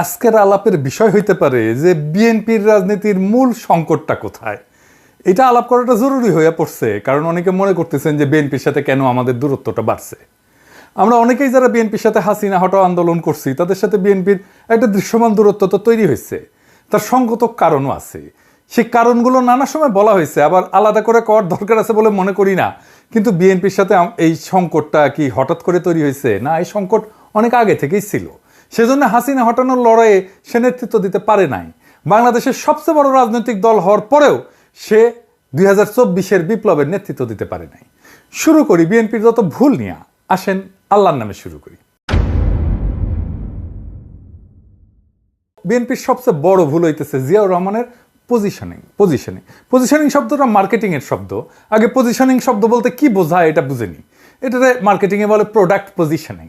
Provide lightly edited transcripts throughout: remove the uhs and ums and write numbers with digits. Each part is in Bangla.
আজকের আলাপের বিষয় হইতে পারে যে বিএনপির রাজনীতির মূল সংকটটা কোথায়। এটা আলাপ করাটা জরুরি হয়ে পড়ছে, কারণ অনেকে মনে করতেছেন যে বিএনপির সাথে কেন আমাদের দূরত্বটা বাড়ছে। আমরা অনেকেই যারা বিএনপির সাথে হাসিনা হটাও আন্দোলন করছি, তাদের সাথে বিএনপির একটা দৃশ্যমান দূরত্ব তো তৈরি হয়েছে। তার সঙ্গত কারণও আছে, সেই কারণগুলো নানা সময় বলা হয়েছে, আবার আলাদা করে করার দরকার আছে বলে মনে করি না। কিন্তু বিএনপির সাথে এই সংকটটা কি হঠাৎ করে তৈরি হয়েছে? না, এই সংকট অনেক আগে থেকেই ছিল। সেজন্য হাসিনা হটানোর লড়াইয়ে সে নেতৃত্ব দিতে পারে নাই। বাংলাদেশের সবচেয়ে বড় রাজনৈতিক দল হওয়ার পরেও সে 2024-এর বিপ্লবের নেতৃত্ব দিতে পারে নাই। শুরু করি বিএনপির যত ভুল নিয়ে। আসেন আল্লাহর নামে শুরু করি। বিএনপির সবচেয়ে বড় ভুল হইতেছে জিয়াউর রহমানের পজিশনিং শব্দটা মার্কেটিং এর শব্দ। আগে পজিশনিং শব্দ বলতে কি বোঝায় এটা বুঝেনি। এটাতে মার্কেটিং এ বলে প্রোডাক্ট পজিশনিং।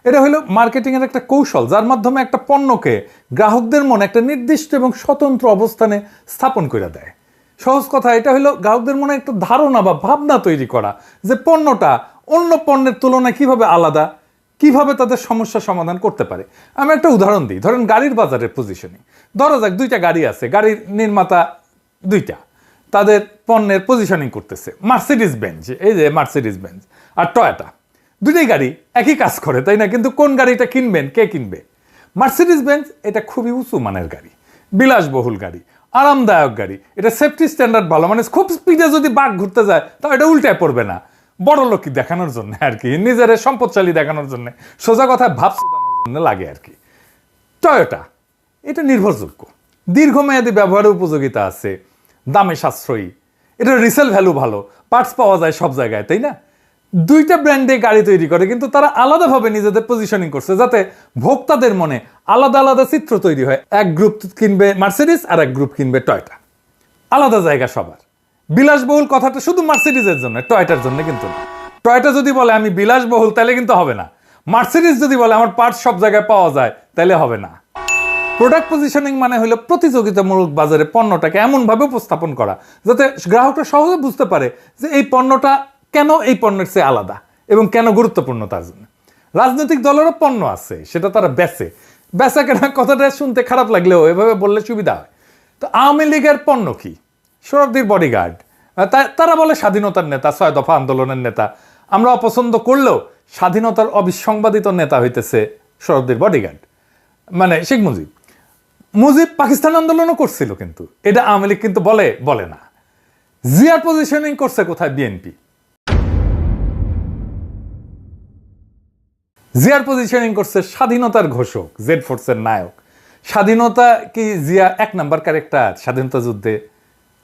এটা হলো মার্কেটিং এর একটা কৌশল, যার মাধ্যমে একটা পণ্যকে গ্রাহকদের মনে একটা নির্দিষ্ট এবং স্বতন্ত্র অবস্থানে স্থাপন করে দেয়। সহজ কথা, এটা হলো গ্রাহকদের মনে একটা ধারণা বা ভাবনা তৈরি করা যে পণ্যটা অন্য পণ্যের তুলনায় কিভাবে আলাদা, কিভাবে তাদের সমস্যা সমাধান করতে পারে। আমি একটা উদাহরণ দিই। ধরেন গাড়ির বাজারের পজিশনিং। ধরা যাক দুইটা গাড়ি আছে, গাড়ির নির্মাতা দুইটা, তাদের পণ্যের পজিশনিং করতেছে। মার্সিডিজ বেঞ্জ, এই যে মার্সিডিজ বেঞ্জ আর টয়োটা, দুইটাই গাড়ি একই কাজ করে, তাই না? কিন্তু কোন গাড়িটা কিনবেন, কে কিনবে? মার্সিডিজ বেঞ্জ এটা খুবই উঁচু মানের গাড়ি, বিলাসবহুল গাড়ি, আরামদায়ক গাড়ি, এটা সেফটি স্ট্যান্ডার্ড ভালো, মানে খুব স্পিডে যদি বাঘ ঘুরতে যায় তাও এটা উল্টায় পড়বে না। বড় লোকই দেখানোর জন্য আর কি, নিজের সম্পদশালী দেখানোর জন্য, সোজা কথায় ভাব শোধানোর জন্য লাগে আর কি। টয়োটা এটা নির্ভরযোগ্য, দীর্ঘমেয়াদী ব্যবহারের উপযোগিতা আছে, দামে সাশ্রয়ী, এটা রিসেল ভ্যালু ভালো, পার্টস পাওয়া যায় সব জায়গায়, তাই না? দুইটা ব্র্যান্ডে গাড়ি তৈরি করে, কিন্তু তারা আলাদাভাবে নিজেদের পজিশনিং করছে যাতে ভোক্তাদের মনে আলাদা আলাদা চিত্র তৈরি হয়। এক গ্রুপ কিনবে মার্সিডিজ আর এক গ্রুপ কিনবে টয়োটা, আলাদা জায়গা সবার। বিলাসবহুল কথাটা শুধু মার্সিডিজের জন্য, টয়োটার জন্য কিন্তু না। টয়োটা যদি বলে আমি বিলাসবহুল, তাহলে কিন্তু হবে না। মার্সিডিজ যদি বলে আমার পার্টস সব জায়গায় পাওয়া যায়, তাহলে হবে না। প্রোডাক্ট পজিশনিং মানে হলো প্রতিযোগিতামূলক বাজারে পণ্যটাকে এমনভাবে উপস্থাপন করা যাতে গ্রাহকরা সহজে বুঝতে পারে যে এই পণ্যটা কেন এই পণ্যের চেয়ে আলাদা এবং কেন গুরুত্বপূর্ণ তার জন্য। রাজনৈতিক দলেরও পণ্য আছে, সেটা তারা বেচা কেনা কথাটা শুনতে খারাপ লাগলেও এভাবে বললে সুবিধা হয়। তো আওয়ামী লীগের পণ্য কি? শরফদির বডিগার্ড। তারা বলে স্বাধীনতার নেতা, 6 দফা আন্দোলনের নেতা। আমরা অপছন্দ করলেও স্বাধীনতার অবিসংবাদিত নেতা হইতেছে শরফদির বডিগার্ড, মানে শেখ মুজিব পাকিস্তান আন্দোলনও করছিল, কিন্তু এটা আওয়ামী লীগ কিন্তু বলে না। জিয়ার পজিশনিং করছে কোথায়? বিএনপি। জিয়ার পজিশনিং করছে স্বাধীনতার ঘোষক, জেড ফোর্সের নায়ক। স্বাধীনতা কি জিয়া 1 নাম্বার ক্যারেক্টার স্বাধীনতা যুদ্ধে,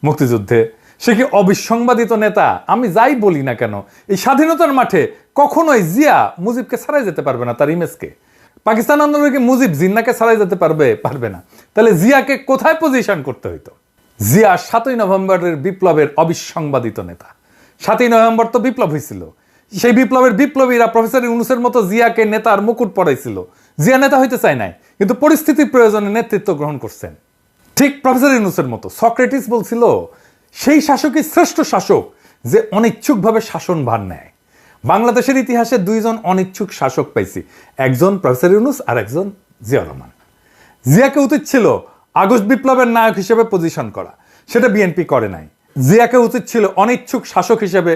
মুক্তিযুদ্ধে? সে কি অবিসংবাদিত নেতা? আমি যাই বলি না কেন, এই স্বাধীনতার মাঠে কখনোই জিয়া মুজিবকে ছাড়াই যেতে পারবে না, তার ইমেজকে। পাকিস্তান আন্দোলনে কি মুজিব জিন্নাকে ছাড়াই যেতে পারবে না। তাহলে জিয়াকে কোথায় পজিশন করতে হইতো? জিয়া 7ই নভেম্বরের বিপ্লবের অবিসংবাদিত নেতা। 7ই নভেম্বর তো বিপ্লব হয়েছিল, সেই বিপ্লবের বিপ্লবীরা প্রফেসর ইউনূসের মতো জিয়াকে নেতার মুকুট পরাইছিল। জিয়া নেতা হইতে চায় নাই, কিন্তু পরিস্থিতির প্রয়োজনে নেতৃত্ব গ্রহণ করছেন, ঠিক প্রফেসর ইউনূসের মতো। সক্রেটিস বলছিল সেই শাসকই শ্রেষ্ঠ শাসক যে অনিচ্ছুকভাবে শাসন ভার নেয়। বাংলাদেশের ইতিহাসে 2 জন অনিচ্ছুক শাসক পাইছি, একজন প্রফেসর ইউনূস আর একজন জিয়াউর রহমান। জিয়াকে উচিত ছিল আগস্ট বিপ্লবের নায়ক হিসেবে পজিশন করা, সেটা বিএনপি করে নাই। জিয়াকে উচিত ছিল অনিচ্ছুক শাসক হিসেবে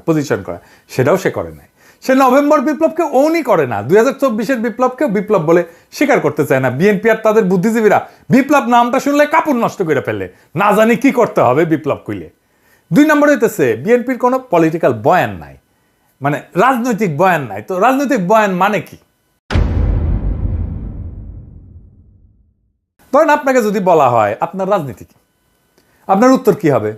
পজিশন করা, সেটাও সে করে নাই। সে নভেম্বর বিপ্লবকে ওনই করে না, 2024-এর বিপ্লবকে বিপ্লব বলে স্বীকার করতে চায় না। বিএনপি আর তাদের বুদ্ধিজীবীরা বিপ্লব নামটা শুনলে কাপড় নষ্ট করে ফেলে, না জানি কি করতে হবে বিপ্লব কইলে। 2 নম্বর হইতেছে বিএনপির কোনো পলিটিক্যাল বয়ান নাই, মানে রাজনৈতিক বয়ান নাই। তো রাজনৈতিক বয়ান মানে কি? ধরেন আপনাকে যদি বলা হয় আপনার রাজনীতি কি, আপনার উত্তর কি হবে?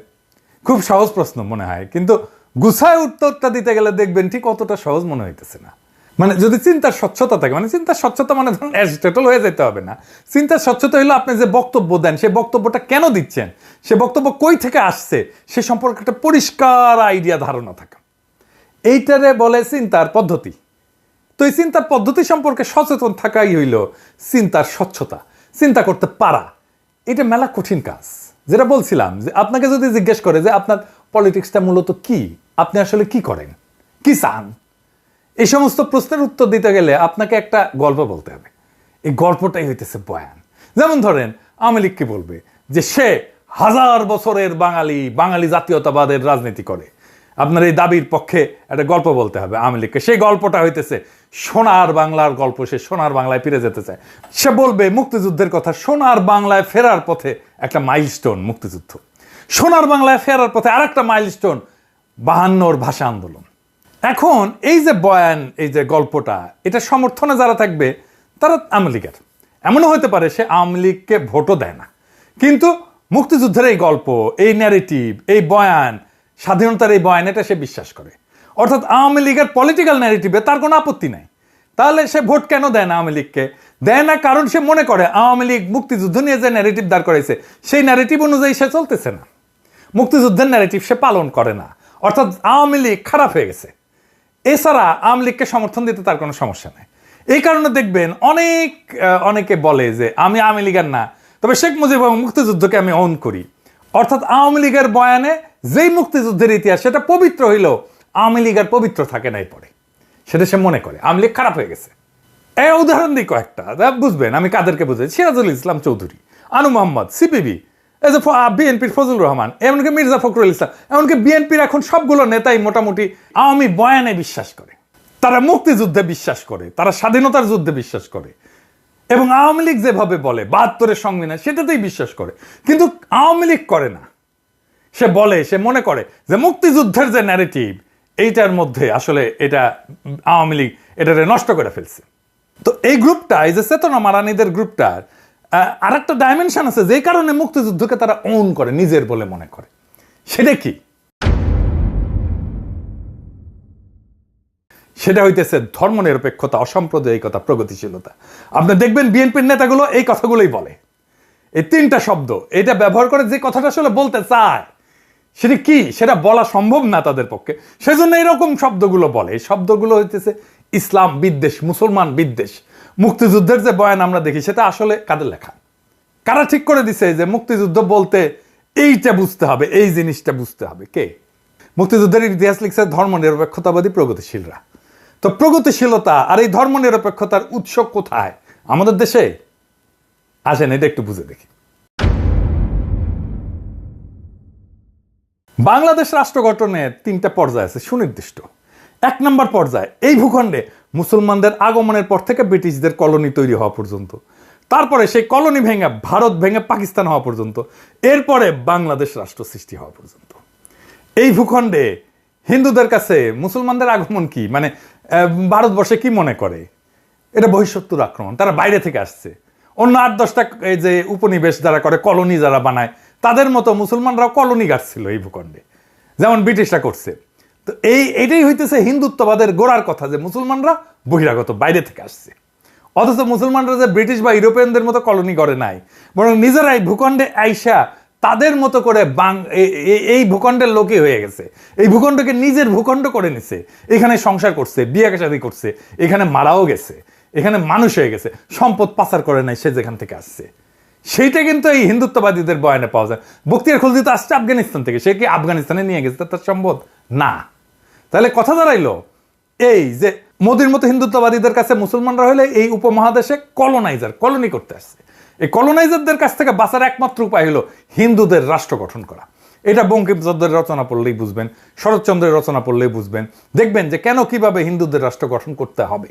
খুব সহজ প্রশ্ন মনে হয়, কিন্তু গুছায় উত্তরটা দিতে গেলে দেখবেন ঠিক অতটা সহজ মনে হইতেছে না। মানে যদি চিন্তার স্বচ্ছতা থাকে, মানে চিন্তার স্বচ্ছতা মানে ধরুন অ্যারিস্টটল হয়ে যেতে হবে না। চিন্তার স্বচ্ছতা হলো আপনি যে বক্তব্য দেন, সেই বক্তব্যটা কেন দিচ্ছেন, সে বক্তব্য কই থেকে আসছে, সে সম্পর্কে একটা পরিষ্কার আইডিয়া, ধারণা থাকা। এইটারে বলে চিন্তার পদ্ধতি। তো এই চিন্তার পদ্ধতি সম্পর্কে সচেতন থাকাই হইল চিন্তার স্বচ্ছতা, চিন্তা করতে পারা। এটা মেলা কঠিন কাজ। যেটা বলছিলাম যে আপনাকে যদি জিজ্ঞেস করে যে আপনার পলিটিক্সটা মূলত কি, আপনি আসলে কি করেন, কি চান, এই সমস্ত প্রশ্নের উত্তর দিতে গেলে আপনাকে একটা গল্প বলতে হবে। এই গল্পটাই হইতেছে বয়ান। যেমন ধরেন আওয়ামী লীগ কি বলবে যে সে 1000 বছরের বাঙালি জাতীয়তাবাদের রাজনীতি করে। আপনার এই দাবির পক্ষে একটা গল্প বলতে হবে আওয়ামী লীগকে। সেই গল্পটা হইতেছে সোনার বাংলার গল্প। সে সোনার বাংলায় ফিরে যেতে চায়। সে বলবে মুক্তিযুদ্ধের কথা। সোনার বাংলায় ফেরার পথে একটা মাইলস্টোন মুক্তিযুদ্ধ। সোনার বাংলায় ফেরার পথে আরেকটা মাইলস্টোন 52 ভাষা আন্দোলন। এখন এই যে বয়ান, এই যে গল্পটা, এটা সমর্থনে যারা থাকবে তারা আওয়ামী লীগের। এমনও হতে পারে সে আওয়ামী লীগকে ভোটও দেয় না, কিন্তু মুক্তিযুদ্ধের এই গল্প, এই ন্যারেটিভ, এই বয়ান, স্বাধীনতার এই বয়ান, এটা সে বিশ্বাস করে। অর্থাৎ আওয়ামী লীগের পলিটিক্যাল ন্যারেটিভে তার কোনো আপত্তি নাই। তাহলে সে ভোট কেন দেয় না আওয়ামী লীগকে? দেয় না কারণ সে মনে করে আওয়ামী লীগ মুক্তিযুদ্ধ নিয়ে যে ন্যারেটিভ দাঁড় করেছে সেই ন্যারেটিভ অনুযায়ী সে চলতেছে না। মুক্তিযুদ্ধের ন্যারেটিভ সে পালন করে না। অর্থাৎ আওয়ামী লীগ খারাপ হয়ে গেছে। এছাড়া আওয়ামী লীগকে সমর্থন দিতে তার কোনো সমস্যা নেই। এই কারণে দেখবেন অনেকে বলে যে আমি আওয়ামী লীগের না, তবে শেখ মুজিব এবং মুক্তিযুদ্ধকে আমি অন করি। অর্থাৎ আওয়ামী লীগের বয়ানে যেই মুক্তিযুদ্ধের ইতিহাস সেটা পবিত্র হইলেও আওয়ামী লীগ আর পবিত্র থাকে নাই পরে, সেটা সে মনে করে আওয়ামী লীগ খারাপ হয়ে গেছে। এই উদাহরণ দিই কয়েকটা, বুঝবেন আমি কাদেরকে বুঝাই। সিরাজুল ইসলাম চৌধুরী, আনু মোহাম্মদ, সিপিবি, এই যে বিএনপির ফজলুর রহমান, এমনকি মির্জা ফখরুল ইসলাম, এমনকি বিএনপির এখন সবগুলো নেতাই মোটামুটি আওয়ামী বয়ানে বিশ্বাস করে। তারা মুক্তিযুদ্ধে বিশ্বাস করে, তারা স্বাধীনতার যুদ্ধে বিশ্বাস করে, এবং আওয়ামী লীগ যেভাবে বলে 72-এর সংবিধান সেটাতেই বিশ্বাস করে। কিন্তু আওয়ামী লীগ করে না। সে বলে, সে মনে করে যে মুক্তিযুদ্ধের যে ন্যারেটিভ এইটার মধ্যে আসলে এটা আওয়ামী লীগ এটাকে নষ্ট করে ফেলছে। তো এই গ্রুপটা, এই যে চেতনা মারানিদের গ্রুপটার আর একটা ডাইমেনশন আছে যেই কারণে মুক্তিযুদ্ধকে তারা ওন করে, নিজের বলে মনে করে। সেটা কি? সেটা হইতেছে ধর্মনিরপেক্ষতা, অসাম্প্রদায়িকতা, প্রগতিশীলতা। আপনি দেখবেন বিএনপির নেতাগুলো এই কথাগুলোই বলে। এই 3টা শব্দ এটা ব্যবহার করে যে কথাটা আসলে বলতে চায় সেটা কি সেটা বলা সম্ভব না তাদের পক্ষে, সেজন্য এরকম শব্দগুলো বলে। এই শব্দগুলো হইতেছে ইসলাম বিদ্বেষ, মুসলমান বিদ্বেষ। মুক্তিযুদ্ধের যে বয়ান আমরা দেখি সেটা আসলে কাদের লেখা? কারা ঠিক করে দিছে যে মুক্তিযুদ্ধ বলতে এইটা বুঝতে হবে, এই জিনিসটা বুঝতে হবে? কে? মুক্তিযুদ্ধের ইতিহাস লিখছে ধর্মনিরপেক্ষতাবাদী প্রগতিশীলরা। তো প্রগতিশীলতা আর এই ধর্মনিরপেক্ষতার উৎস কোথায়? আমাদের দেশে। আসেন এটা একটু বুঝে দেখি। বাংলাদেশ রাষ্ট্র গঠনের 3টা পর্যায় আছে সুনির্দিষ্ট। 1 নম্বর পর্যায়, এই ভূখণ্ডে মুসলমানদের আগমনের পর থেকে ব্রিটিশদের কলোনি তৈরি হওয়া পর্যন্ত, তারপরে সেই কলোনি ভেঙে ভারত ভেঙে পাকিস্তান হওয়া পর্যন্ত, এরপরে বাংলাদেশ রাষ্ট্র সৃষ্টি হওয়া পর্যন্ত। এই ভূখণ্ডে হিন্দুদের কাছে মুসলমানদের আগমন কি, মানে ভারতবর্ষে কি মনে করে? এটা বহিঃশত্রুর আক্রমণ, তারা বাইরে থেকে আসছে। অন্য 8-10টা এই যে উপনিবেশ যারা করে, কলোনি যারা বানায়, তাদের মতো মুসলমানরাও কলোনি গাড়ছিল এই ভূখণ্ডে, যেমন ব্রিটিশরা করছে। তো এইটাই হইতেছে হিন্দুত্ববাদের গোড়ার কথা, যে মুসলমানরা বহিরাগত, বাইরে থেকে আসছে। অথচ মুসলমানরা যে ব্রিটিশ বা ইউরোপিয়ানদের মতো কলোনি করে নাই, বরং নিজেরাই ভূখণ্ডে আইসা তাদের মতো করে এই ভূখণ্ডের লোকই হয়ে গেছে। এই ভূখণ্ডকে নিজের ভূখণ্ড করে নিছে, এখানে সংসার করছে, বিয়ে শাদী করছে, এখানে মারাও গেছে, এখানে মানুষ হয়ে গেছে, সম্পদ পাচার করে নাই সে যেখান থেকে আসছে। সেইটা কিন্তু এই হিন্দুত্ববাদীদের বয়ানে পাওয়া যায়। বখতিয়ার খলজি তো আসছে আফগানিস্তান থেকে, সে কি আফগানিস্তানে নিয়ে গেছে তার সম্পদ? না। তাহলে কথা দাঁড়াইলো এই যে মোদির মতো হিন্দুত্ববাদীদের কাছে মুসলমানরা হলে এই উপমহাদেশে কলোনাইজার, কলোনি করতে আসছে। এই কলোনাইজারদের কাছ থেকে বাঁচার একমাত্র উপায় হলো হিন্দুদের রাষ্ট্র গঠন করা। এটা বঙ্কিমচন্দ্রের রচনা পড়লেই বুঝবেন, শরৎচন্দ্রের রচনা পড়লেই বুঝবেন, দেখবেন যে কেন কিভাবে হিন্দুদের রাষ্ট্র গঠন করতে হবে।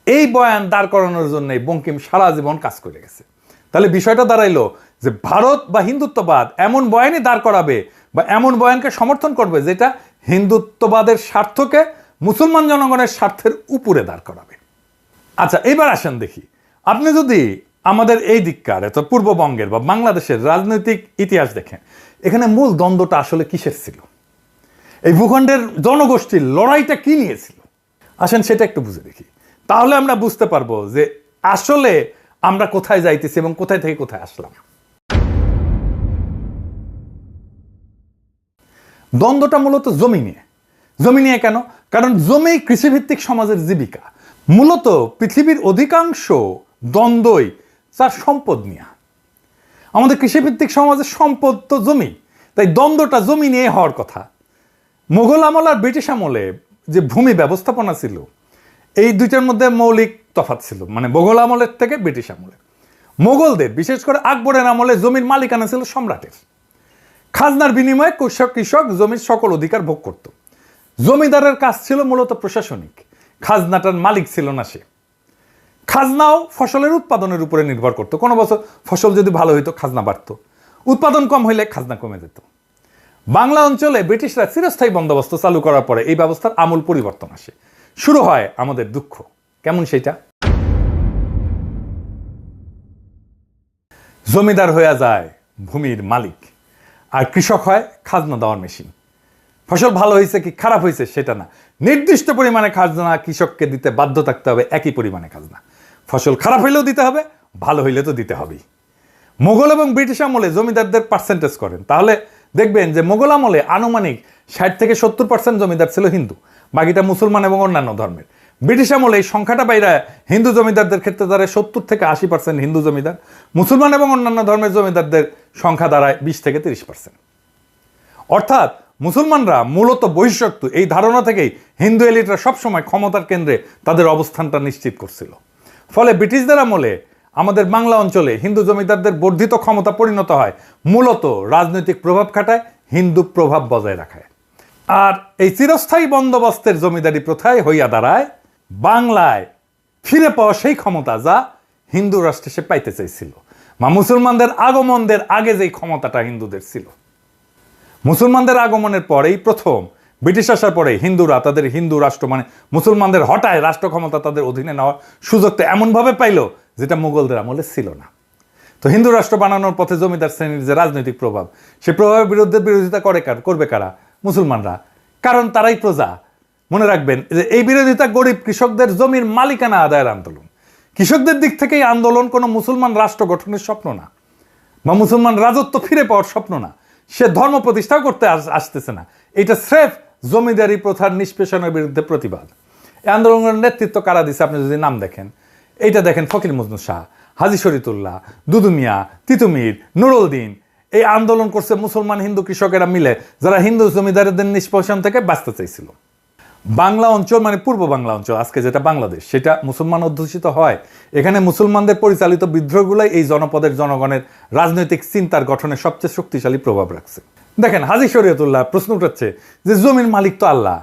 এই বয়ান দাঁড় করানোর জন্যই বঙ্কিম সারা জীবন কাজ করে গেছে। তাহলে বিষয়টা দাঁড়াইলো যে ভারত বা হিন্দুত্ববাদ এমন বয়ানই দাঁড় করাবে বা এমন বয়ানকে সমর্থন করবে যেটা হিন্দুত্ববাদের স্বার্থকে মুসলমান জনগণের স্বার্থের উপরে দাঁড় করাবে। আচ্ছা, এবার আসেন দেখি, আপনি যদি আমাদের এই দিককার অর্থাৎ পূর্ববঙ্গের বা বাংলাদেশের রাজনৈতিক ইতিহাস দেখেন, এখানে মূল দ্বন্দ্বটা আসলে কিসের ছিল? এই ভূখণ্ডের জনগোষ্ঠীর লড়াইটা কি নিয়েছিল? আসেন সেটা একটু বুঝে দেখি, তাহলে আমরা বুঝতে পারবো যে আসলে আমরা কোথায় যাইতেছি এবং কোথায় থেকে কোথায় আসলাম। দ্বন্দ্বটা মূলত জমি নিয়ে। জমি নিয়ে কেন? কারণ জমি কৃষিভিত্তিক সমাজের জীবিকা। মূলত পৃথিবীর অধিকাংশ দ্বন্দ্বই তার সম্পদ নিয়ে। আমাদের কৃষিভিত্তিক সমাজের সম্পদ তো জমি, তাই দ্বন্দ্বটা জমি নিয়ে হওয়ার কথা। মুঘল আমল আর ব্রিটিশ আমলে যে ভূমি ব্যবস্থাপনা ছিল, এই দুইটার মধ্যে মৌলিক তফাৎ ছিল, মানে মোগল আমলের থেকে ব্রিটিশ আমলে। মোগলদের বিশেষ করে আকবরের আমলে জমির মালিকানা ছিল সম্রাটের। খাজনার বিনিময়ে কৃষক জমির সকল অধিকার ভোগ করত। জমিদারের কাজ ছিল মূলত প্রশাসনিক, খাজনাটার মালিক ছিল না সে। খাজনাও ফসলের উৎপাদনের উপরে নির্ভর করত। কোনো বছর ফসল যদি ভালো হইতো খাজনা বাড়ত, উৎপাদন কম হইলে খাজনা কমে যেত। বাংলা অঞ্চলে ব্রিটিশরা চিরস্থায়ী বন্দোবস্ত চালু করার পরে এই ব্যবস্থার আমূল পরিবর্তন আসে। শুরু হয় আমাদের দুঃখ। কেমন সেটা? জমিদার হয়ে যায় ভূমির মালিক, আর কৃষক হয় খাজনা দেওয়ার মেশিন। ফসল ভালো হয়েছে কি খারাপ হয়েছে সেটা না, নির্দিষ্ট পরিমাণে খাজনা কৃষককে দিতে বাধ্য থাকতে হবে, একই পরিমাণে খাজনা। ফসল খারাপ হইলেও দিতে হবে, ভালো হইলে তো দিতে হবেই। মোগল এবং ব্রিটিশ আমলে জমিদারদের পার্সেন্টেজ করেন, তাহলে দেখবেন যে মোগল আমলে আনুমানিক 60 থেকে 70% জমিদার ছিল হিন্দু, বাকিটা মুসলমান এবং অন্যান্য ধর্মের। ব্রিটিশ আমলে এই সংখ্যাটা বাইরে হিন্দু জমিদারদের ক্ষেত্রে দাঁড়ায় 70 থেকে 80% হিন্দু জমিদার, মুসলমান এবং অন্যান্য ধর্মের জমিদারদের সংখ্যা দাঁড়ায় 20 থেকে 30%। অর্থাৎ মুসলমানরা মূলত বহিঃশত্রু, এই ধারণা থেকেই হিন্দু এলিটরা সবসময় ক্ষমতার কেন্দ্রে তাদের অবস্থানটা নিশ্চিত করছিল। ফলে ব্রিটিশদের আমলে আমাদের বাংলা অঞ্চলে হিন্দু জমিদারদের বর্ধিত ক্ষমতা পরিণত হয় মূলত রাজনৈতিক প্রভাব খাটায়, হিন্দু প্রভাব বজায় রাখায়। আর এই চিরস্থায়ী বন্দোবস্তের জমিদারি প্রথায় হইয়া দাঁড়ায় বাংলায় ফিরে পাওয়া সেই ক্ষমতা যা হিন্দু রাষ্ট্রে সে পাইতে চাইছিল, বা মুসলমানদের আগমনদের আগে যেই ক্ষমতাটা হিন্দুদের ছিল। মুসলমানদের আগমনের পরেই প্রথম, ব্রিটিশ আসার পরে হিন্দুরা তাদের হিন্দু রাষ্ট্র মানে মুসলমানদের হঠায় রাষ্ট্র ক্ষমতা তাদের অধীনে নেওয়ার সুযোগটা এমনভাবে পাইল যেটা মুঘলদের আমলে ছিল না। তো হিন্দু রাষ্ট্র বানানোর পথে জমিদার শ্রেণীর যে রাজনৈতিক প্রভাব, সে প্রভাবের বিরুদ্ধে বিরোধিতা করবে কারা? মুসলমানরা, কারণ তারাই প্রজা। মনে রাখবেন যে এই বিরোধিতা গরিব কৃষকদের জমির মালিকানা আদায়ের আন্দোলন। কৃষকদের দিক থেকে এই আন্দোলন কোনো মুসলমান রাষ্ট্র গঠনের স্বপ্ন না, বা মুসলমান রাজত্ব ফিরে পাওয়ার স্বপ্ন না, সে ধর্ম প্রতিষ্ঠাও করতে আসতেছে না। এটা স্রেফ জমিদারি প্রথার নিষ্পেষণের বিরুদ্ধে প্রতিবাদ। এই আন্দোলনের নেতৃত্ব কারা দিছে আপনি যদি নাম দেখেন, এইটা দেখেন ফকির মজনু শাহ, হাজী শরীয়তুল্লাহ, দুদু মিয়া, তিতুমির, নুরুদ্দিন। এই আন্দোলন করছে মুসলমান হিন্দু কৃষকেরা মিলে, যারা হিন্দু জমিদারদের নিষ্পেষণ থেকে বাঁচতে চাইছিল। বাংলা অঞ্চল মানে পূর্ব বাংলা অঞ্চল, আজকে যেটা বাংলাদেশ, সেটা মুসলমান অধ্যুষিত হয়। এখানে মুসলমানদের পরিচালিত বিদ্রোহগুলাই এই জনপদের জনগণের রাজনৈতিক চিন্তার গঠনে সবচেয়ে শক্তিশালী প্রভাব রাখছে। দেখেন হাজী শরীয়তুল্লাহ প্রশ্ন উঠাচ্ছে যে জমির মালিক তো আল্লাহ,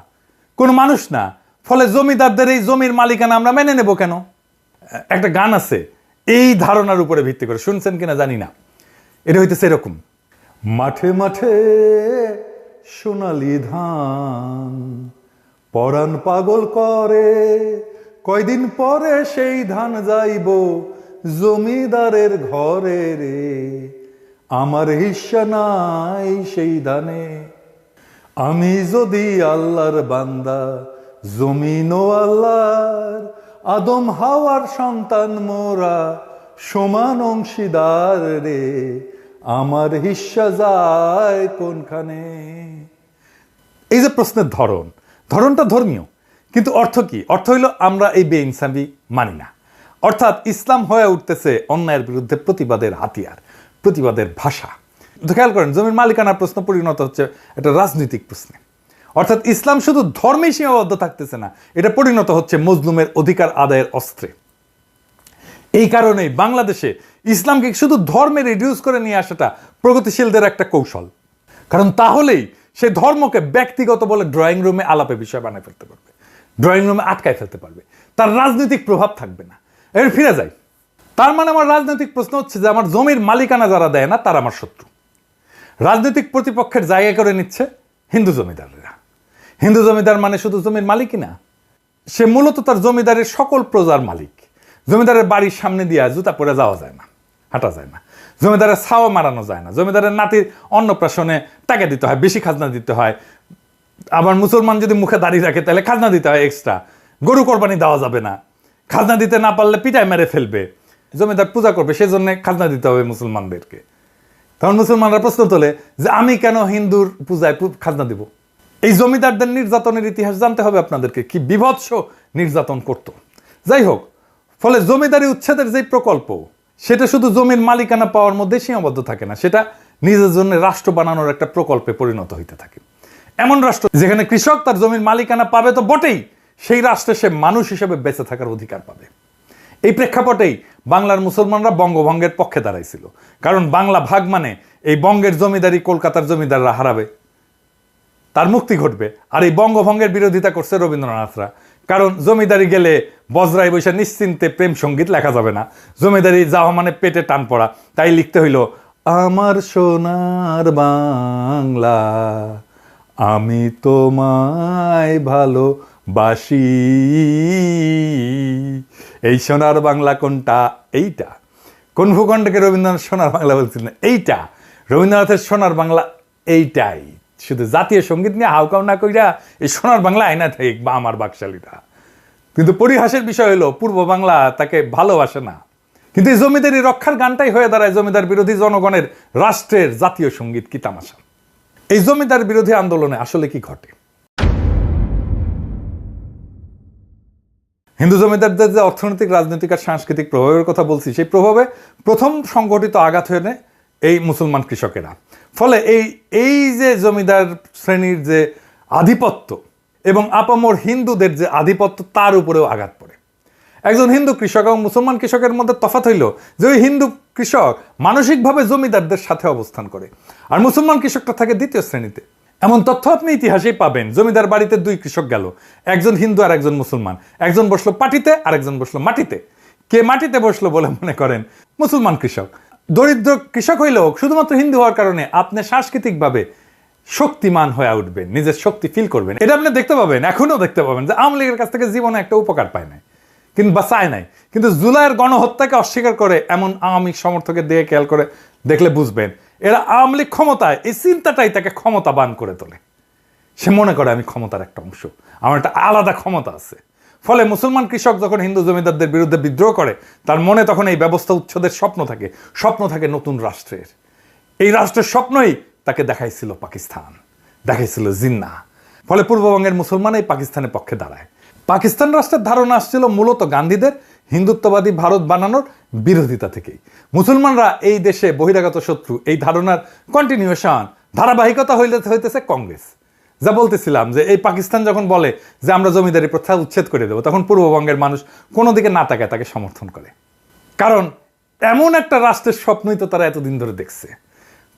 কোনো মানুষ না, ফলে জমিদারদের এই জমির মালিকানা আমরা মেনে নেব কেন? একটা গান আছে এই ধারণার উপরে ভিত্তি করে, শুনছেন কিনা জানি না। এটা হইতেছে এরকম: মাঠে মাঠে সোনালি ধান, পরাণ পাগল করে, কয়দিন পরে সেই ধান যাইব জমিদারের ঘরে রে, আমার হিস্সা নাই সেই ধানে, আমি যদি আল্লাহর বান্দা, জমিন ও আল্লাহর, আদম হাওয়ার সন্তান মোরা, সমান অংশীদার রে, আমার হিস্সা যায় কোনখানে? এই যে প্রশ্নের ধরনটা ধর্মীয়, কিন্তু অর্থ কি? অর্থ হইল আমরা এই বেইনসাফি মানি না। অর্থাৎ ইসলাম হয়ে উঠতেছে অন্যায়ের বিরুদ্ধে প্রতিবাদের হাতিয়ার, প্রতিবাদের ভাষা। তো খেয়াল করেন, জমির মালিকানার প্রশ্ন পরিণত হচ্ছে একটা রাজনৈতিক প্রশ্নে। অর্থাৎ ইসলাম শুধু ধর্মেই সীমাবদ্ধ থাকতেছে না, এটা পরিণত হচ্ছে মজলুমের অধিকার আদায়ের অস্ত্রে। এই কারণেই বাংলাদেশে ইসলামকে শুধু ধর্মে রিডিউস করে নিয়ে আসাটা প্রগতিশীলদের একটা কৌশল। কারণ তাহলেই সে ধর্মকে ব্যক্তিগত বলে ড্রয়িং রুমে আলাপে বিষয় বানিয়ে ফেলতে পারবে, ড্রয়িং রুমে আটকায় ফেলতে পারবে, তার রাজনৈতিক প্রভাব থাকবে না। এর ফিরে যাই, তার মানে আমার রাজনৈতিক প্রশ্ন হচ্ছে যে আমার জমির মালিকানা যারা দেয় না তারা আমার শত্রু। রাজনৈতিক প্রতিপক্ষের জায়গা করে নিচ্ছে হিন্দু জমিদাররা। হিন্দু জমিদার মানে শুধু জমির মালিকই না, সে মূলত তার জমিদারের সকল প্রজার মালিক। জমিদারের বাড়ির সামনে দিয়ে জুতা পরে যাওয়া যায় না, হাঁটা যায় না, জমিদারের ছাওয়া মারানো যায় না, জমিদারের নাতির অন্নপ্রাশনে টাকা দিতে হয়, বেশি খাজনা দিতে হয়। আবার মুসলমান যদি মুখে দাঁড়িয়ে রাখে তাহলে খাজনা দিতে হয় এক্সট্রা, গরু কোরবানি দেওয়া যাবে না, খাজনা দিতে না পারলে পিটায় মেরে ফেলবে, জমিদার পূজা করবে, সেজন্য খাজনা দিতে হবে মুসলমানদেরকে। তখন মুসলমানরা প্রশ্ন তোলে যে আমি কেন হিন্দুর পূজায় খাজনা দিব? এই জমিদারদের নির্যাতনের ইতিহাস জানতে হবে আপনাদেরকে, কি বিভৎস নির্যাতন করত। যাই হোক, ফলে জমিদারি উচ্ছেদের যে প্রকল্প, সেটা শুধু জমির মালিকানা পাওয়ার মধ্যে সীমাবদ্ধ থাকে না, সেটা নিজের জন্য রাষ্ট্র বানানোর একটা প্রকল্পে পরিণত হইতে থাকে। এমন রাষ্ট্র যেখানে কৃষক তার জমির মালিকানা পাবে তো বটেই, সেই রাষ্ট্রে সে মানুষ হিসেবে বেঁচে থাকার অধিকার পাবে। এই প্রেক্ষাপটেই বাংলার মুসলমানরা বঙ্গভঙ্গের পক্ষে দাঁড়াইছিল, কারণ বাংলা ভাগ মানে এই বঙ্গের জমিদারি কলকাতার জমিদাররা হারাবে, তার মুক্তি ঘটবে। আর এই বঙ্গভঙ্গের বিরোধিতা করছে রবীন্দ্রনাথরা, কারণ জমিদারি গেলে বজরায় বৈশা নিশ্চিন্তে প্রেম সঙ্গীত লেখা যাবে না, জমিদারি যাওয়া মানে পেটে টান পড়া। তাই লিখতে হইল আমার সোনার বাংলা আমি তোমায় ভালোবাসি। এই সোনার বাংলা কোনটা? এইটা। কোন ভূখণ্ডকে রবীন্দ্রনাথ সোনার বাংলা বলছিলেন? এইটা। রবীন্দ্রনাথের সোনার বাংলা এইটাই। শুধু জাতীয় সঙ্গীত নিয়ে হাউকাউ না কইরা এই সোনার বাংলা আয়না থেকে বা আমার বাকশালীরা। কিন্তু পরিহাসের বিষয় হলো পূর্ব বাংলা তাকে ভালোবাসে না। কিন্তু এই জমিদারি রক্ষার গানটাই হয়ে দাঁড়ায় জমিদার বিরোধী জনগণের রাষ্ট্রের জাতীয় সঙ্গীত। কি তামাশা! এই জমিদার বিরোধী আন্দোলনে আসলে কি ঘটে? হিন্দু জমিদারদের যে অর্থনৈতিক, রাজনৈতিক আর সাংস্কৃতিক প্রভাবের কথা বলছি, সেই প্রভাবে প্রথম সংগঠিত আঘাত হয়ে নেয় এই মুসলমান কৃষকেরা। ফলে এই যে জমিদার শ্রেণীর যে আধিপত্য এবং আপামর হিন্দুদের যে আধিপত্য, তার উপরেও আঘাত পড়ে। একজন হিন্দু কৃষক এবং মুসলমান কৃষকের মধ্যে তফাৎ হইল যে ওই হিন্দু কৃষক মানসিকভাবে জমিদারদের সাথে অবস্থান করে, আর মুসলমান কৃষকটা থাকে দ্বিতীয় শ্রেণীতে। এমন তথ্য আপনি ইতিহাসেই পাবেন। জমিদার বাড়িতে দুই কৃষক গেল, একজন হিন্দু আর একজন মুসলমান। একজন বসলো পাটিতে আর একজন বসলো মাটিতে। কে মাটিতে বসলো বলে মনে করেন? মুসলমান কৃষক। দরিদ্র কৃষক হইলেও শুধুমাত্র হিন্দু হওয়ার কারণে আপনি সাংস্কৃতিকভাবে শক্তিমান হয়ে উঠবেন, নিজের শক্তি ফিল করবেন। এটা আপনি দেখতে পাবেন, এখনো দেখতে পাবেন যে আওয়ামী লীগের কাছ থেকে জীবনে একটা উপকার পায় নাই, কিন্তু বা চায় নাই। কিন্তু জুলাইয়ের গণহত্যাকে অস্বীকার করে এমন আওয়ামী সমর্থকের দিকে খেয়াল করে দেখলে বুঝবেন, এরা আওয়ামী লীগ ক্ষমতায়, এই চিন্তাটাই তাকে ক্ষমতাবান করে তোলে। সে মনে করে আমি ক্ষমতার একটা অংশ, আমার একটা আলাদা ক্ষমতা আছে। ফলে মুসলমান কৃষক যখন হিন্দু জমিদারদের বিরুদ্ধে বিদ্রোহ করে, তার মনে তখন এই ব্যবস্থা উচ্ছেদের স্বপ্ন থাকে নতুন রাষ্ট্রের। এই রাষ্ট্রের স্বপ্নই তাকে দেখাইছিল পাকিস্তান, দেখাইছিল জিন্নাহ। ফলে পূর্ববঙ্গের মুসলমান এই পাকিস্তানের পক্ষে দাঁড়ায়। পাকিস্তান রাষ্ট্রের ধারণা আসছিল মূলত গান্ধীদের হিন্দুত্ববাদী ভারত বানানোর বিরোধিতা থেকেই। মুসলমানরা এই দেশে বহিরাগত শত্রু, এই ধারণার কন্টিনিউশন, ধারাবাহিকতা হইতেছে কংগ্রেস। যা বলতেছিলাম যে এই পাকিস্তান যখন বলে যে আমরা জমিদারি প্রথা উচ্ছেদ করে দেবো, তখন পূর্ববঙ্গের মানুষ কোনো দিকে না তাকায় তাকে সমর্থন করে। কারণ এমন একটা রাষ্ট্রের স্বপ্নই তো তারা এতদিন ধরে দেখছে।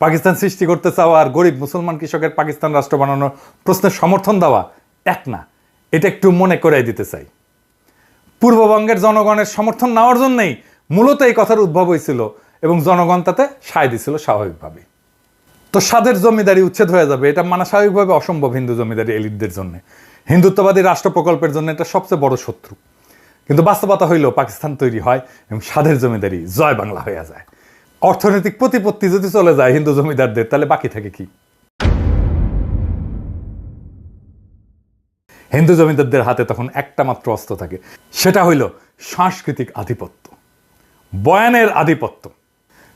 পাকিস্তান সৃষ্টি করতে চাওয়া আর গরিব মুসলমান কৃষকের পাকিস্তান রাষ্ট্র বানানোর প্রশ্নের সমর্থন দেওয়া এক না, এটা একটু মনে করাই দিতে চাই। পূর্ববঙ্গের জনগণের সমর্থন নেওয়ার জন্যই মূলত এই কথার উদ্ভব হয়েছিল এবং জনগণ তাতে সায় দিছিল স্বাভাবিকভাবে। তো স্বাদের জমিদারি উচ্ছেদ হয়ে যাবে, এটা মানা স্বাভাবিকভাবে অসম্ভব হিন্দু জমিদারি এলিটদের জন্য। হিন্দুত্ববাদী রাষ্ট্র প্রকল্পের জন্য এটা সবচেয়ে বড় শত্রু। কিন্তু বাস্তবতা হইল পাকিস্তান তৈরি হয় এবং স্বাদের জমিদারি জয় বাংলা হয়ে যায়। অর্থনৈতিক প্রতিপত্তি যদি চলে যায় হিন্দু জমিদারদের, তাহলে বাকি থাকে কি? হিন্দু জমিদারদের হাতে তখন একটা মাত্র অস্ত্র থাকে, সেটা হইল সাংস্কৃতিক আধিপত্য, বয়ানের আধিপত্য।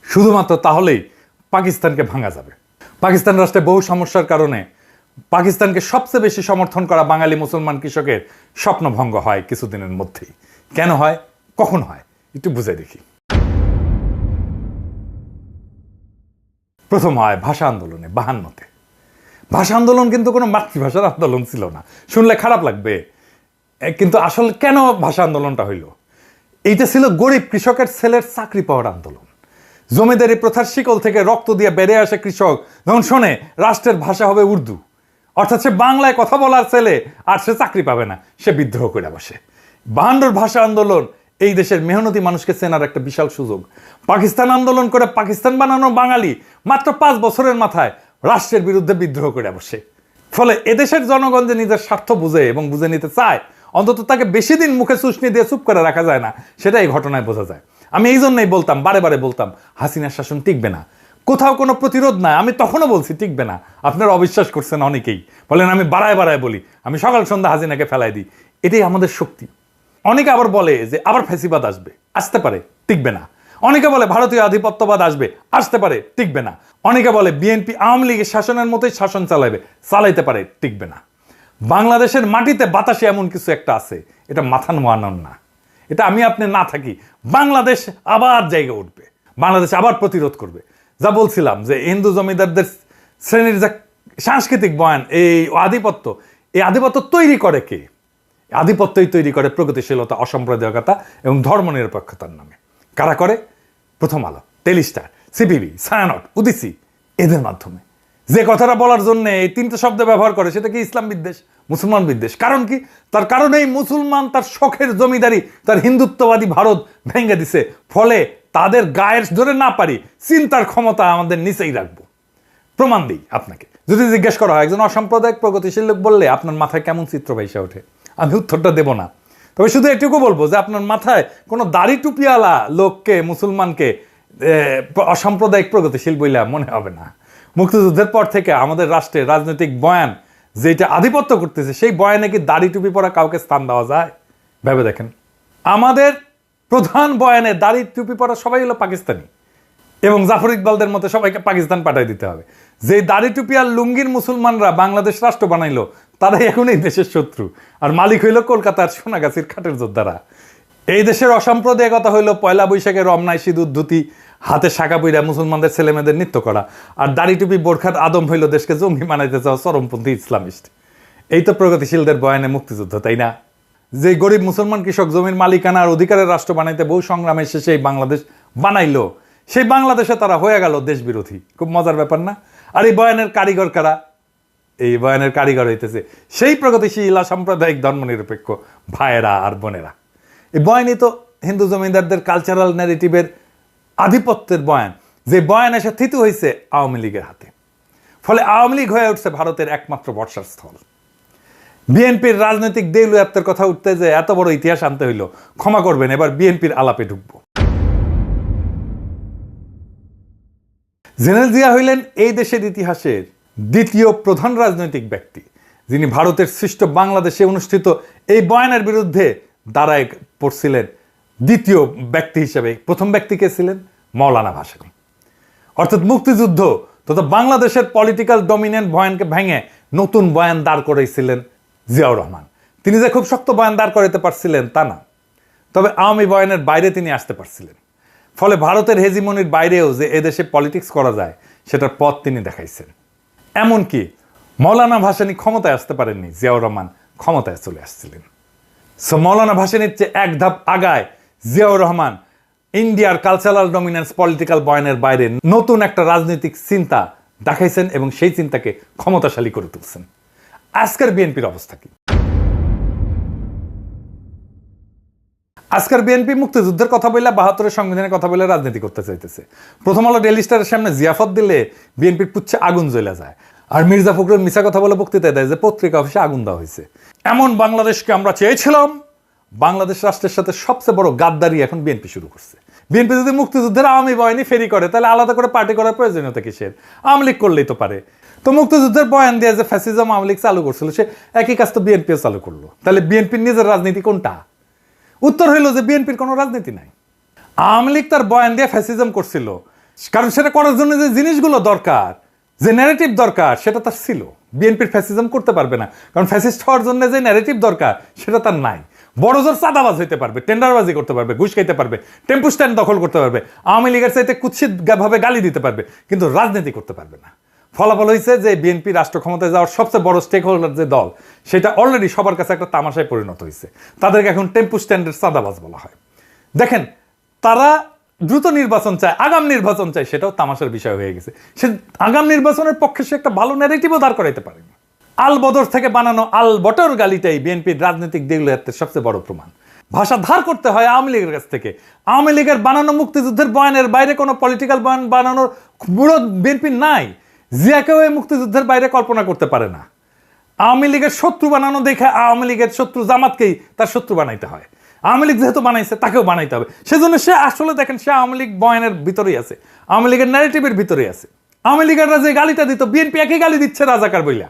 শুধুমাত্র তাহলেই পাকিস্তানকে ভাঙা যাবে। পাকিস্তান রাষ্ট্রে বহু সমস্যার কারণে পাকিস্তানকে সবচেয়ে বেশি সমর্থন করা বাঙালি মুসলমান কৃষকের স্বপ্নভঙ্গ হয় কিছুদিনের মধ্যেই। কেন হয়, কখন হয়, একটু বুঝে দেখি। প্রথম হয় ভাষা আন্দোলনে 52-তে। ভাষা আন্দোলন কিন্তু কোনো মাতৃভাষার আন্দোলন ছিল না, শুনলে খারাপ লাগবে, কিন্তু আসলে কেন ভাষা আন্দোলনটা হইল? এইটা ছিল গরিব কৃষকের ছেলের চাকরি পাওয়ার আন্দোলন। জমিদারি প্রথার শিকল থেকে রক্ত দিয়ে বেড়ে আসে কৃষক যখন শোনে রাষ্ট্রের ভাষা হবে উর্দু, অর্থাৎ সে বাংলায় কথা বলার ছেলে আর সে চাকরি পাবে না, সে বিদ্রোহ করে বসে। 52-র ভাষা আন্দোলন এই দেশের মেহনতি মানুষকে চেনার একটা বিশাল সুযোগ। পাকিস্তান আন্দোলন করে পাকিস্তান বানানো বাঙালি মাত্র 5 বছরের মাথায় রাষ্ট্রের বিরুদ্ধে বিদ্রোহ করে বসে। ফলে এদেশের জনগণ যে নিজের স্বার্থ বুঝে এবং বুঝে নিতে চায়, অন্তত তাকে বেশি দিন মুখে চুষনি দিয়ে চুপ করে রাখা যায় না, সেটা এই ঘটনায় বোঝা যায়। আমি এই জন্যই বলতাম, বারে বারে বলতাম, হাসিনার শাসন টিকবে না, কোথাও কোনো প্রতিরোধ নাই। আমি তখনও বলছি টিকবে না, আপনারা অবিশ্বাস করছেন অনেকেই, বলেন আমি বাড়ায় বাড়ায় বলি, আমি সকাল সন্ধ্যা হাসিনাকে ফেলাই দিই। এটাই আমাদের শক্তি। অনেকে আবার বলে যে আবার ফ্যাসিবাদ আসবে, আসতে পারে, টিকবে না। অনেকে বলে ভারতীয় আধিপত্যবাদ আসবে, আসতে পারে, টিকবে না। অনেকে বলে বিএনপি আওয়ামী লীগের শাসনের মতোই শাসন চালাইতে পারে, টিকবে না। বাংলাদেশের মাটিতে বাতাসে এমন কিছু একটা আছে, এটা মাথা নোয়ানোর না। এটা আমি আপনি না থাকি, বাংলাদেশ আবার জায়গা উঠবে, বাংলাদেশ আবার প্রতিরোধ করবে। যা বলছিলাম যে হিন্দু জমিদারদের শ্রেণীর যা সাংস্কৃতিক বয়ান, এই আধিপত্য তৈরি করে কে? আধিপত্যই তৈরি করে প্রগতিশীলতা, অসাম্প্রদায়িকতা এবং ধর্মনিরপেক্ষতার নামে। কারা করে? প্রথম আলো, টেলিস্টার, সিপিবি, ছায়ানট, উদিসি, এদের মাধ্যমে। যে কথাটা বলার জন্য এই তিনটে শব্দ ব্যবহার করে সেটা কি ইসলাম বিদ্বেষ, মুসলমান বিদ্বেষ। কারণ কি? তার কারণেই মুসলমান তার শখের জমিদারি, তার হিন্দুত্ববাদী ভারত ভেঙে দিছে। ফলে তাদের গায়ের ধরে না পারি চিন্তার ক্ষমতা আমাদের নিচেই রাখবো। প্রমাণ দিই আপনাকে। যদি জিজ্ঞেস করা হয় একজন অসাম্প্রদায়িক প্রগতিশীল লোক বললে আপনার মাথায় কেমন চিত্র ভাইসা ওঠে, আমি উত্তরটা দেব না। তবে শুধু এটুকু বলবো যে আপনার মাথায় কোনো দাড়ি টুপিওয়ালা লোককে, মুসলমানকে অসাম্প্রদায়িক প্রগতিশীল বইলা মনে হবে না। মুক্তিযুদ্ধের পর থেকে আমাদের রাষ্ট্রের রাজনৈতিক বয়ান যেটা আধিপত্য করতেছে, সেই বয়ানে কি দাড়ি টুপি পরা কাউকে স্থান দেওয়া যায়? ভেবে দেখেন। আমাদের প্রধান বয়ানে দাড়ি টুপি পরা সবাই হলো পাকিস্তানি, এবং জাফর ইকবালদের মতো সবাইকে পাকিস্তান পাঠিয়ে দিতে হবে। যে দাড়ি টুপি আর লুঙ্গির মুসলমানরা বাংলাদেশ রাষ্ট্র বানাইলো, তারাই এখন এই দেশের শত্রু, আর মালিক হইল কলকাতার সোনাগাছির খাটের যোদ্ধারা। এই দেশের অসাম্প্রদায়িকতা হইল পয়লা বৈশাখে রমনায় সিঁদুর ধুতি, হাতে শাখা পইরা মুসলমানদের ছেলেমেয়েদের নৃত্য করা, আর দাড়ি টুপি বোরখার আদম হইল দেশকে জঙ্গি বানাইতে চাওয়া চরমপন্থী ইসলামিস্ট। এই তো প্রগতিশীলদের বয়ানে মুক্তিযুদ্ধ, তাই না? যে গরিব মুসলমান কৃষক জমির মালিকানা আর অধিকারের রাষ্ট্র বানাইতে বহু সংগ্রামের শেষে এই বাংলাদেশ বানাইলো, সেই বাংলাদেশে তারা হয়ে গেল দেশ বিরোধী। খুব মজার ব্যাপার না? আর এই বয়ানের কারিগর কারা? এই বয়ানের কারিগর হইতেছে সেই প্রগতিশীল সাম্প্রদায়িক ধর্মনিরপেক্ষ ভাইয়েরা আর বোনেরা। এই বয়ানই তো হিন্দু জমিদারদের কালচারাল ন্যারেটিভের আধিপত্যের বয়ান, যে বয়ান এসে থিতু হয়েছে আওয়ামী লীগের হাতে। ফলে আওয়ামী লীগ হয়ে উঠছে ভারতের একমাত্র বর্ষার স্থল। বিএনপির রাজনৈতিক দেউলিয়াত্বের কথা উঠতে যে এত বড় ইতিহাস আনতে হইল, ক্ষমা করবেন, এবার বিএনপির আলাপে ঢুকবো। জেনারেল জিয়া হইলেন এই দেশের ইতিহাসের দ্বিতীয় প্রধান রাজনৈতিক ব্যক্তি, যিনি ভারতের সৃষ্ট বাংলাদেশে অনুষ্ঠিত এই বয়ানের বিরুদ্ধে দাঁড়ায় পড়ছিলেন দ্বিতীয় ব্যক্তি হিসেবে। প্রথম ব্যক্তি কে ছিলেন? মৌলানা ভাসানী। অর্থাৎ মুক্তিযুদ্ধ তথা বাংলাদেশের পলিটিক্যাল ডমিনেন্ট বয়ানকে ভেঙে নতুন বয়ান দাঁড় করেছিলেন জিয়াউর রহমান। তিনি যে খুব শক্ত বয়ান দাঁড় করাতে পারছিলেন তা না, তবে আওয়ামী বয়ানের বাইরে তিনি আসতে পারছিলেন। ফলে ভারতের হেজিমনির বাইরেও যে এদেশে পলিটিক্স করা যায় সেটার পথ তিনি দেখাইছেন। এমনকি মৌলানা ভাসানী ক্ষমতায় আসতে পারেননি, জিয়াউর রহমান ক্ষমতায় চলে আসছিলেন। সো মৌলানা ভাসানীর চেয়ে এক ধাপ আগায় জিয়াউর রহমান ইন্ডিয়ার কালচারাল ডমিনেন্স পলিটিক্যাল বয়ানের বাইরে নতুন একটা রাজনৈতিক চিন্তা দেখাইছেন এবং সেই চিন্তাকে ক্ষমতাশালী করে তুলছেন। আজকের বিএনপির অবস্থা কি? আজকের বিএনপি মুক্তিযুদ্ধের কথা বলে, ৭২-এর সংবিধানের কথা বলে রাজনীতি করতে চাইতেছে। প্রথম আলো ডেইলি স্টারের সামনে জিয়াফত দিলে বিএনপির পুচ্ছে আগুন জ্বলে যায়, আর মির্জা ফখরুল মিছা কথা বলে বক্তৃতায় দেয় যে পত্রিকা অফিসে আগুন দেওয়া হয়েছে। এমন বাংলাদেশকে আমরা চেয়েছিলাম। বাংলাদেশ রাষ্ট্রের সাথে সবচেয়ে বড় গাদ্দারি এখন বিএনপি শুরু করছে। বিএনপি যদি মুক্তিযুদ্ধের আওয়ামী বয়ানি ফেরি করে, তাহলে আলাদা করে পার্টি করার প্রয়োজনীয়তা কিসের? আওয়ামী লীগ করলেই তো পারে। তো মুক্তিযুদ্ধের বয়ান দিয়ে যে ফ্যাসিজম আওয়ামী লীগ চালু করছিল, সে একই কাজ তো বিএনপিও চালু করলো। তাহলে বিএনপির নিজের রাজনীতি কোনটা? উত্তর হইল যে বিএনপির কোনো রাজনীতি নাই। আওয়ামী লীগ তার বয়ান দিয়ে ফ্যাসিজম করছিল, কারণ সেটা করার জন্য যে জিনিসগুলো দরকার, যে ন্যারেটিভ দরকার, সেটা তার ছিল। বিএনপির ফ্যাসিজম করতে পারবে না, কারণ ফ্যাসিস্ট হওয়ার জন্য যে ন্যারেটিভ দরকার সেটা তার নাই। বড় জোর চাঁদাবাজ হইতে পারবে, টেন্ডারবাজি করতে পারবে, ঘুষ খাইতে পারবে, টেম্পু স্ট্যান্ড দখল করতে পারবে, আওয়ামী লীগের চাইতে কুৎসিত ভাবে গালি দিতে পারবে, কিন্তু রাজনীতি করতে পারবে না। ফলাফল হয়েছে যে বিএনপি রাষ্ট্র ক্ষমতায় যাওয়ার সবচেয়ে বড় স্টেক হোল্ডার যে দল, সেটা অলরেডি সবার কাছে একটা তামাশায় পরিণত হয়েছে। তাদেরকে এখন টেম্পু স্ট্যান্ডের চাঁদাবাজ বলা হয়। দেখেন, তারা দ্রুত নির্বাচন চায়, আগাম নির্বাচন চায়, সেটাও তামাশার বিষয় হয়ে গেছে। সে আগাম নির্বাচনের পক্ষে সে একটা ভালো ন্যারেটিভও দাঁড় করাইতে পারেনি। আল বদর থেকে বানানো আল বটর গালিটাই বিএনপির রাজনৈতিক দেউলিয়াত্বের সবচেয়ে বড় প্রমাণ। ভাষা ধার করতে হয় আওয়ামী লীগের কাছ থেকে। আওয়ামী লীগের বানানো মুক্তিযুদ্ধের বয়ানের বাইরে কোনো পলিটিক্যাল বয়ান বানানোর বুড়ো বিএনপির নাই। জিয়াকেও এই মুক্তিযুদ্ধের বাইরে কল্পনা করতে পারে না। আওয়ামী লীগের শত্রু বানানো দেখে আওয়ামী লীগের শত্রু জামাতকেই তার শত্রু বানাইতে হয়। আওয়ামী লীগ যেহেতু বানাইছে, তাকেও বানাইতে হবে। সেজন্য সে আসলে দেখেন, সে আওয়ামী লীগ বয়ানের ভিতরেই আছে, আওয়ামী লীগের ন্যারেটিভের ভিতরেই আছে। আওয়ামী লীগেররা যে গালিটা দিত, বিএনপি একই গালি দিচ্ছে রাজাকার বইলা।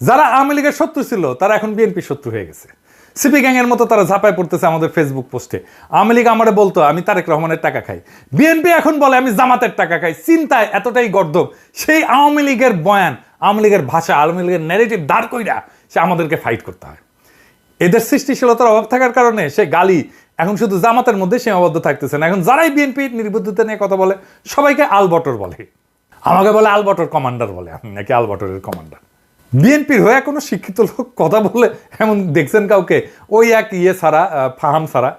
যারা আওয়ামী লীগের শত্রু ছিল, তারা এখন বিএনপি শত্রু হয়ে গেছে। সিপি গ্যাংয়ের মতো তারা ঝাঁপায় পড়তেছে আমাদের ফেসবুক পোস্টে। আওয়ামী লীগ আমারে বলতো আমি তারেক রহমানের টাকা খাই, বিএনপি এখন বলে আমি জামাতের টাকা খাই। চিন্তায় এতটাই গর্দভ, সেই আওয়ামী লীগের বয়ান, আওয়ামী লীগের ভাষা, আওয়ামী লীগের ন্যারেটিভ দাঁড় কইরা সে আমাদেরকে ফাইট করতে হয়। এদের সৃষ্টিশীলতার অভাব থাকার কারণে সে গালি এখন শুধু জামাতের মধ্যে সীমাবদ্ধ থাকতেছে না। এখন যারাই বিএনপির নির্বুদ্ধিতা নিয়ে কথা বলে, সবাইকে আলবটর বলে। আমাকে বলে আলবটর কমান্ডার বলে, আমি নাকি আলবটরের কমান্ডার। বিএনপির হয়ে কোনো শিক্ষিত লোক কথা বলে এমন দেখছেন কাউকে? ওই এক ছাড়া, ফাহাম ছাড়া,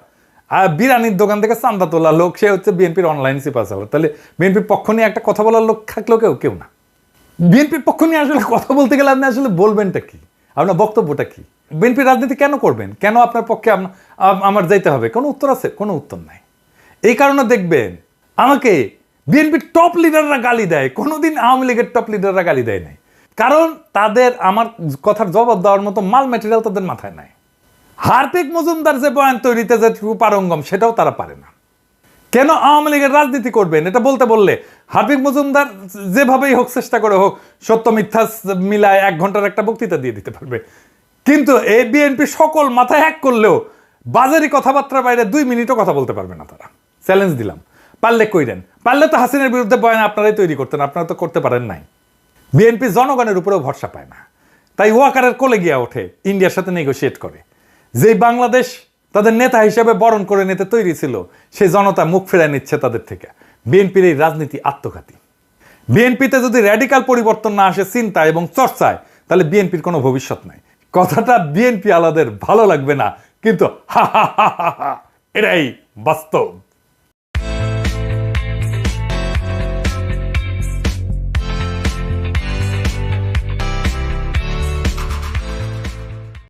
আর বিরানির দোকান থেকে চান্দা তোলা লোক, সে হচ্ছে বিএনপির অনলাইন সিপাশাল। তাহলে বিএনপির পক্ষ নিয়ে একটা কথা বলার লোক থাকলেও কেউ না। বিএনপির পক্ষ নিয়ে আসলে কথা বলতে গেলে আপনি আসলে বলবেনটা কি, আপনার বক্তব্যটা কি? বিএনপির রাজনীতি কেন করবেন? কেন আপনার পক্ষে আমার যাইতে হবে? কোনো উত্তর আছে? কোনো উত্তর নাই। এই কারণে দেখবেন আমাকে বিএনপির টপ লিডাররা গালি দেয়, কোনোদিন আওয়ামী লীগের টপ লিডাররা গালি দেয় নাই। কারণ তাদের আমার কথার জবাব দেওয়ার মতো মাল ম্যাটেরিয়াল তাদের মাথায় নাই। হার্দিক মজুমদার যে বয়ান তৈরিতে যে পারঙ্গম, সেটাও তারা পারে না। কেন আওয়ামী লীগের রাজনীতি করবেন এটা বলতে বললে হার্দিক মজুমদার যেভাবেই হোক, চেষ্টা করে হোক, সত্য মিথ্যা মিলায় 1 ঘন্টার একটা বক্তৃতা দিয়ে দিতে পারবে। কিন্তু এই বিএনপি সকল মাথায় হ্যাক করলেও বাজারি কথাবার্তার বাইরে 2 মিনিটও কথা বলতে পারবে না তারা। চ্যালেঞ্জ দিলাম, পারলে কইরেন। পারলে তো হাসিনার বিরুদ্ধে বয়ান আপনারাই তৈরি করতেন, আপনারা তো করতে পারেন নাই। বিএনপি জনগণের উপরেও ভরসা পায় না, তাই ওয়াকারের কোলে গিয়া ওঠে, ইন্ডিয়ার সাথে নেগোশিয়েট করে। যেই বাংলাদেশ তাদের নেতা হিসেবে বরণ করে নিতে তৈরি ছিল, সেই জনতা মুখ ফেরায় নিচ্ছে তাদের থেকে। বিএনপির এই রাজনীতি আত্মঘাতী। বিএনপিতে যদি র্যাডিক্যাল পরিবর্তন না আসে চিন্তা এবং চর্চায়, তাহলে বিএনপির কোনো ভবিষ্যৎ নাই। কথাটা বিএনপি আলাদের ভালো লাগবে না, কিন্তু এটাই বাস্তব।